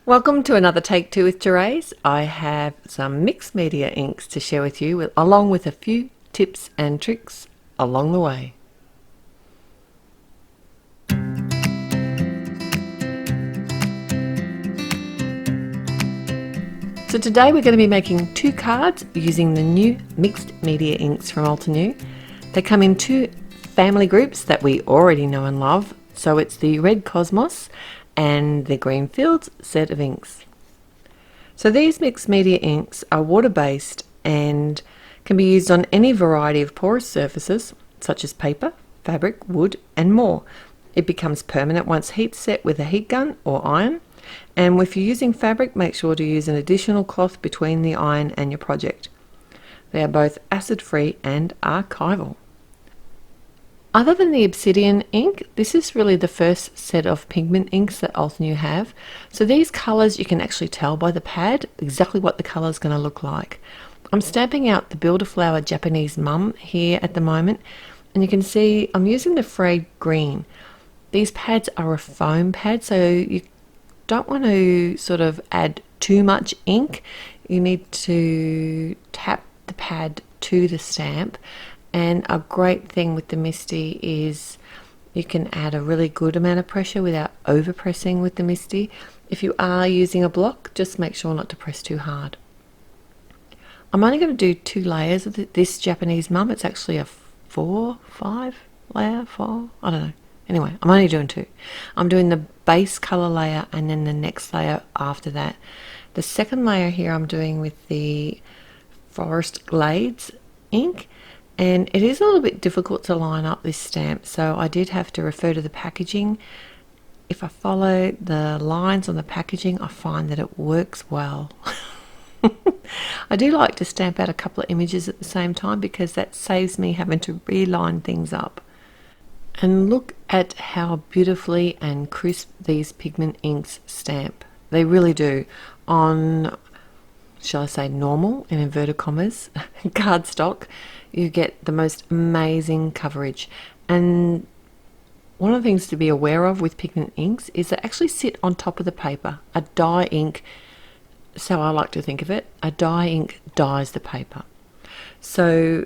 Welcome to another Take Two with Therese. I have some mixed media inks to share with you, along with a few tips and tricks along the way. So today we're going to be making two cards using the new mixed media inks from Altenew. They come in two family groups that we already know and love. So it's the Red Cosmos and the Green Fields set of inks. So these mixed media inks are water-based and can be used on any variety of porous surfaces such as paper, fabric, wood and more. It becomes permanent once heat set with a heat gun or iron, and if you're using fabric, make sure to use an additional cloth between the iron and your project. They are both acid-free and archival. Other than the obsidian ink, this is really the first set of pigment inks that Altenew have. So these colours, you can actually tell by the pad exactly what the colour is going to look like. I'm stamping out the Build-A-Flower Japanese Mum here at the moment, and you can see I'm using the frayed green. These pads are a foam pad, so you don't want to sort of add too much ink. You need to tap the pad to the stamp. And a great thing with the Misty is you can add a really good amount of pressure without over pressing with the Misty. If you are using a block, just make sure not to press too hard. I'm only going to do 2 layers of this Japanese Mum. It's actually a 5 layer, 4, I don't know. Anyway, I'm only doing 2. I'm doing the base color layer and then the next layer after that. The second layer here I'm doing with the Forest Glades ink. And it is a little bit difficult to line up this stamp, so I did have to refer to the packaging. If I follow the lines on the packaging, I find that it works well. I do like to stamp out a couple of images at the same time because that saves me having to reline things up. And look at how beautifully and crisp these pigment inks stamp. They really do. On, shall I say, normal, in inverted commas, cardstock, you get the most amazing coverage. And one of the things to be aware of with pigment inks is they actually sit on top of the paper. A dye ink, so I like to think of it, a dye ink dyes the paper. So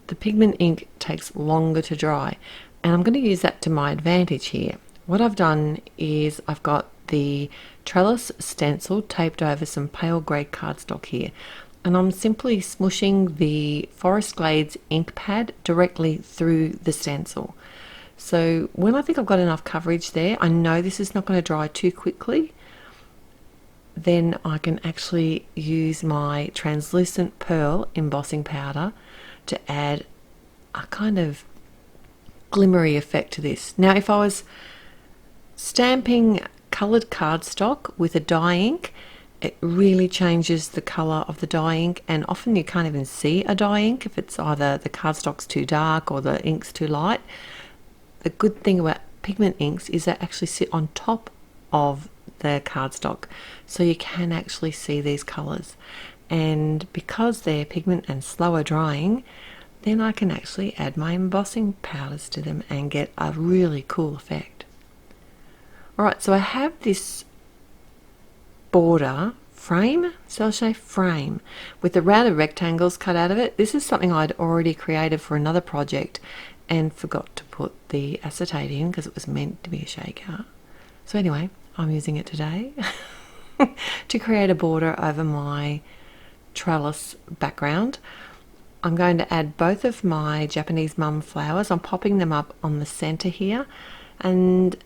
the pigment ink takes longer to dry, and I'm going to use that to my advantage here. What I've done is I've got the trellis stencil taped over some pale grey cardstock here, and I'm simply smushing the Forest Glades ink pad directly through the stencil. So when I think I've got enough coverage there, I know this is not going to dry too quickly, then I can actually use my translucent pearl embossing powder to add a kind of glimmery effect to this. Now if I was stamping coloured cardstock with a dye ink, it really changes the colour of the dye ink, and often you can't even see a dye ink if it's either the cardstock's too dark or the ink's too light. The good thing about pigment inks is they actually sit on top of the cardstock, so you can actually see these colours. And because they're pigment and slower drying, then I can actually add my embossing powders to them and get a really cool effect. Alright, so I have this border frame, cel-shade frame, with the rounded rectangles cut out of it. This is something I'd already created for another project and forgot to put the acetate in because it was meant to be a shaker. So anyway, I'm using it today to create a border over my trellis background. I'm going to add both of my Japanese Mum flowers. I'm popping them up on the center here and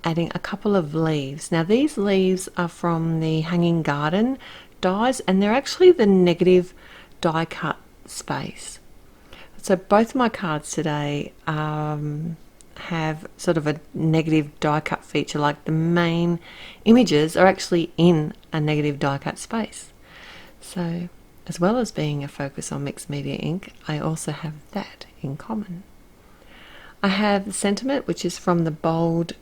adding a couple of leaves. Now these leaves are from the Hanging Garden dies, and they're actually the negative die cut space. So both my cards today have sort of a negative die cut feature, like the main images are actually in a negative die cut space. So as well as being a focus on mixed media ink, I also have that in common. I have the sentiment, which is from the Bold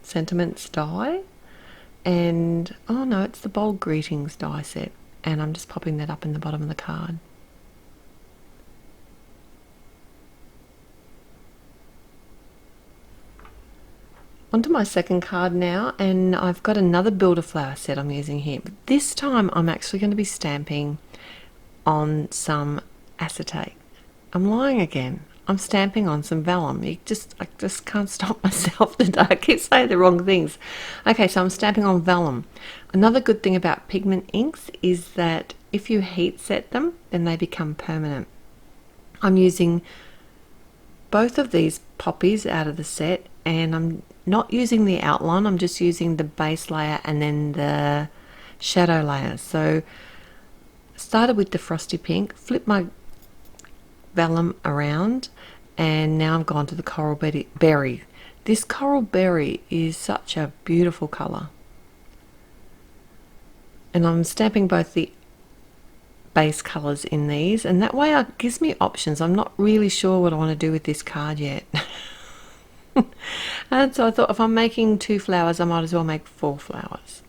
Sentiments die, and oh no, it's the Bold Greetings die set, and I'm just popping that up in the bottom of the card. Onto my second card now, and I've got another builder flower set I'm using here. But this time I'm actually going to be stamping on some acetate. I'm lying again. I'm stamping on some vellum. I just can't stop myself today. I keep saying the wrong things. Okay, so I'm stamping on vellum. Another good thing about pigment inks is that if you heat set them, then they become permanent. I'm using both of these poppies out of the set, and I'm not using the outline, I'm just using the base layer and then the shadow layer. So started with the frosty pink, flipped my vellum around, and now I've gone to the coral berry. This coral berry is such a beautiful colour, and I'm stamping both the base colours in these, and that way it gives me options. I'm not really sure what I want to do with this card yet. And so I thought if I'm making 2 flowers, I might as well make 4 flowers.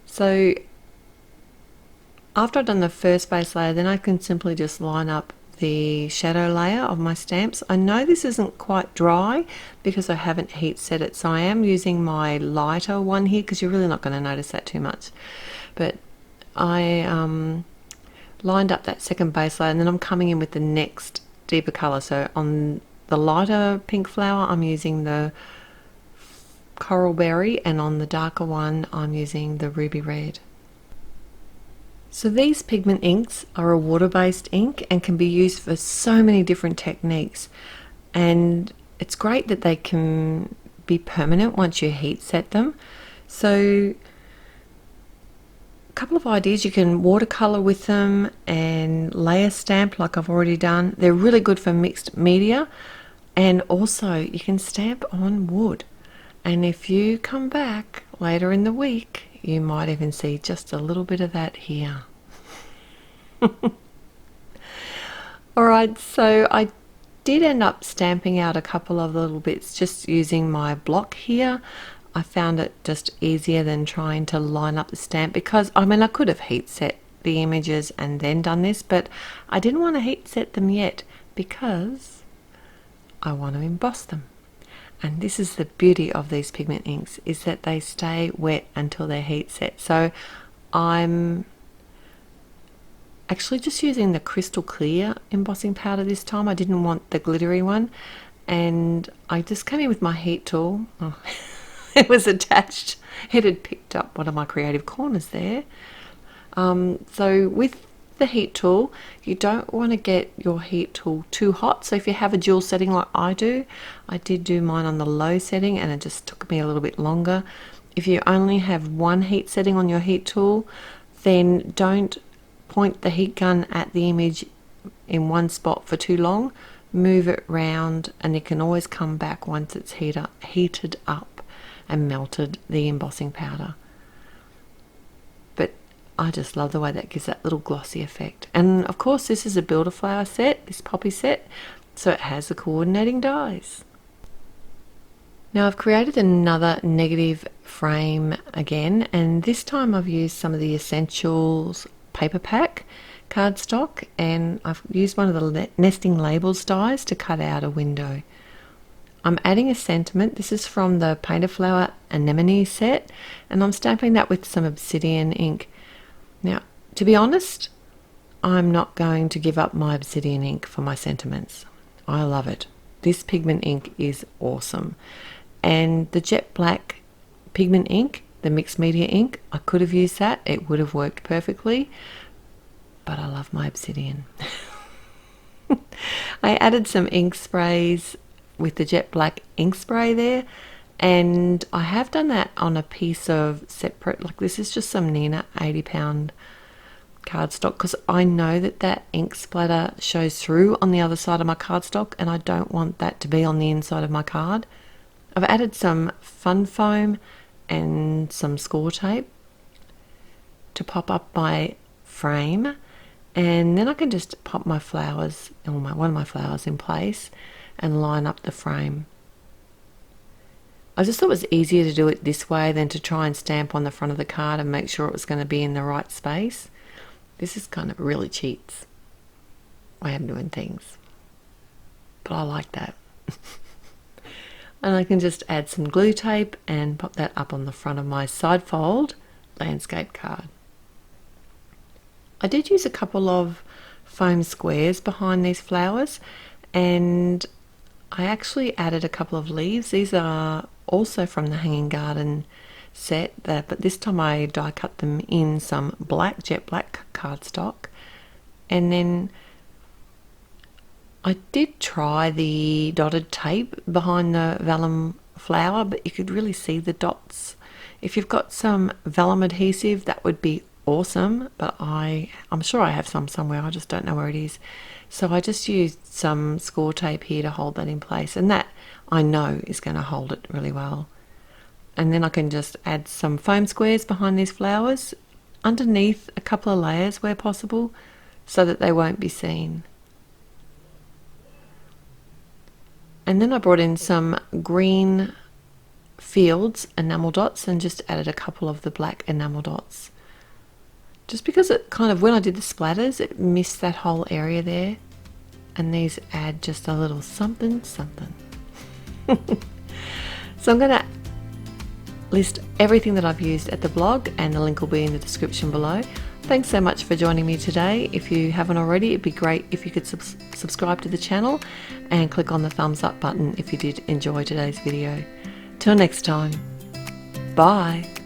So after I've done the first base layer, then I can simply just line up the shadow layer of my stamps. I know this isn't quite dry because I haven't heat set it, so I am using my lighter one here because you're really not going to notice that too much. But I lined up that second base layer, and then I'm coming in with the next deeper colour. So on the lighter pink flower I'm using the coral berry, and on the darker one I'm using the ruby red. So these pigment inks are a water-based ink and can be used for so many different techniques, and it's great that they can be permanent once you heat set them. So a couple of ideas: you can watercolor with them and layer stamp like I've already done. They're really good for mixed media, and also you can stamp on wood. And if you come back later in the week, you might even see just a little bit of that here. Alright, so I did end up stamping out a couple of little bits just using my block here. I found it just easier than trying to line up the stamp, because I mean I could have heat set the images and then done this, but I didn't want to heat set them yet because I want to emboss them. And this is the beauty of these pigment inks, is that they stay wet until they're heat set. So I'm actually just using the crystal clear embossing powder this time. I didn't want the glittery one, and I just came in with my heat tool. Oh, it was attached. It had picked up one of my creative corners there. So with the heat tool, you don't want to get your heat tool too hot. So if you have a dual setting like I did do mine on the low setting, and it just took me a little bit longer. If you only have one heat setting on your heat tool, then don't point the heat gun at the image in one spot for too long. Move it round, and you can always come back once it's heated up and melted the embossing powder. But I just love the way that gives that little glossy effect. And of course this is a builder flower set, this poppy set, so it has the coordinating dies. Now I've created another negative frame again, and this time I've used some of the Essentials paper pack cardstock, and I've used one of the nesting labels dies to cut out a window. I'm adding a sentiment. This is from the Painter Flower Anemone set, and I'm stamping that with some obsidian ink. Now, to be honest, I'm not going to give up my obsidian ink for my sentiments. I love it. This pigment ink is awesome. And the jet black pigment ink, the mixed media ink, I could have used that. It would have worked perfectly. But I love my obsidian. I added some ink sprays with the jet black ink spray there, and I have done that on a piece of separate, like this is just some Nina 80-pound cardstock, because I know that that ink splatter shows through on the other side of my cardstock, and I don't want that to be on the inside of my card. I've added some fun foam and some score tape to pop up my frame, and then I can just pop my flowers, or one of my flowers in place, and line up the frame. I just thought it was easier to do it this way than to try and stamp on the front of the card and make sure it was going to be in the right space. This is kind of really cheats way of doing things, but I like that. And I can just add some glue tape and pop that up on the front of my side fold landscape card. I did use a couple of foam squares behind these flowers, and I actually added a couple of leaves. These are also from the Hanging Garden set, but this time I die cut them in some black, jet black cardstock. And then I did try the dotted tape behind the vellum flower, but you could really see the dots. If you've got some vellum adhesive, that would be awesome, but I'm sure I have some somewhere, I just don't know where it is. So I just used some score tape here to hold that in place, and that I know is going to hold it really well. And then I can just add some foam squares behind these flowers underneath a couple of layers where possible, so that they won't be seen. And then I brought in some green Fields enamel dots and just added a couple of the black enamel dots. Just because it kind of, when I did the splatters, it missed that whole area there. And these add just a little something, something. So I'm going to list everything that I've used at the blog, and the link will be in the description below. Thanks so much for joining me today. If you haven't already, it'd be great if you could subscribe to the channel and click on the thumbs up button if you did enjoy today's video. Till next time, bye.